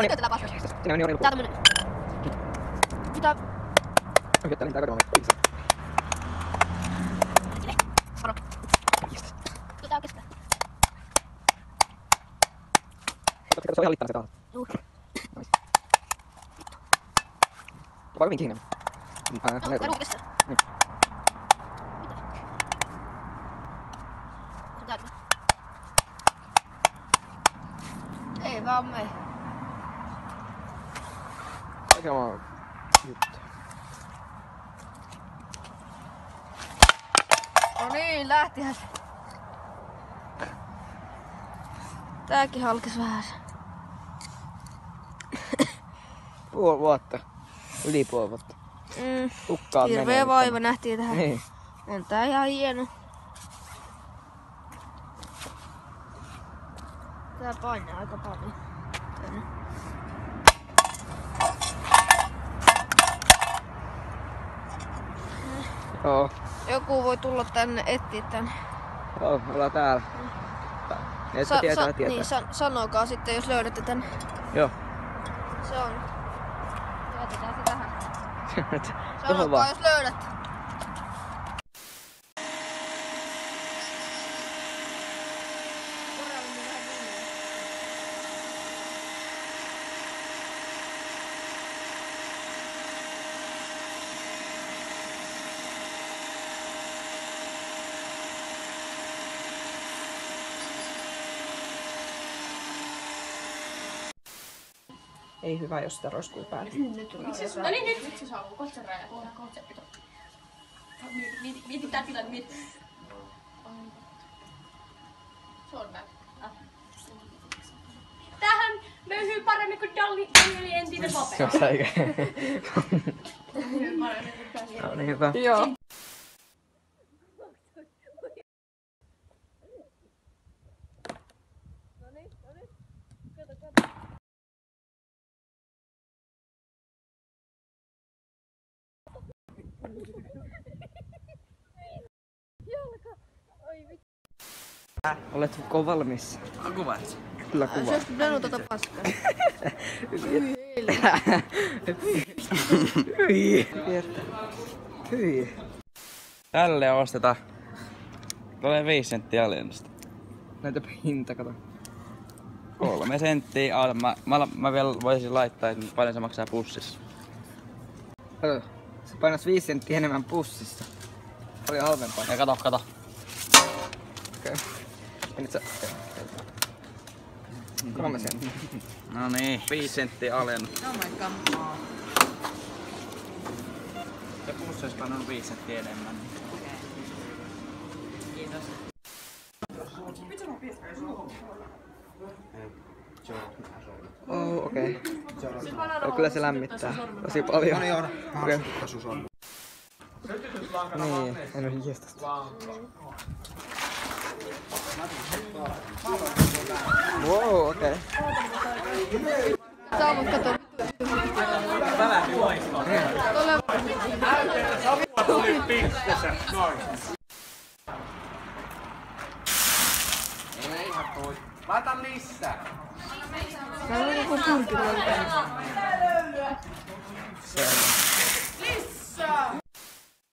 niin. Syötellään vaan. Siinä on niin. Tää on tämmönen. Mitä? Yhtä lentää kadon. Varo. Tää on kestää. Se on ihan littana se taas. Juu. Nois. Vai hyvin kiinni. Peru kestää. Niin. Mitä? Se täällä. Ei vaan mene. Aika vaan juttu. No niin, lähtihän se. Tääkin halkes vähän. Puoli vuotta. Yli puoli vuotta. Tukkaa menee. Hirveä vaiva nähtiin tähän. Niin. On tää ihan hieno. Tää painaa aika paljon. Tänne. Joo. Joku voi tulla tänne etsiä tänne. Joo, ollaan täällä. Ne, jotka tietää. Niin, sanokaa sitten, jos löydätte tänne. Joo. Se on. Jätetään se tähän. Tuohon Sanokaa, vaan. jos löydätte. Ei hyvä, jos sitä roiskuu päälle. Miksi se? No niin, nyt se saavuu. Kohta se raja. Kohta se pito. Mieti tää tilanne, mieti. Se on näin. Tämähän löytyy paremmin kuin Dalli eli entinen paperi. Se on säikä. Löytyy paremmin kuin Dalli. No niin hyvä. Joo. Oletko valmis? Kuvaat. Kyllä Se kuvaa. olisi pitänyt tota paskaa. Hyi. Hyi. Tälle ostetaan. Tulee 5 senttiä alennusta. Näytäpä hinta, kato. 3 senttiä alle. Mä vielä voisin laittaa, että paljon se maksaa pussissa. Kato. Se painas 5 senttiä enemmän pussissa. Paljon halvempaa. Ja kato. Okei. Ja nyt sä... 3 senttiä. No niin, 5 senttiä alennus. Oh my god. Ja pussissa on 5 senttiä enemmän. Kiitos. Oh, okei. Kyllä se lämmittää tosi paljon. Okei. Niin, en ole hiestosta. Wow, okei. Saavat kato. Laita lisää. Täällä on joku purkilla.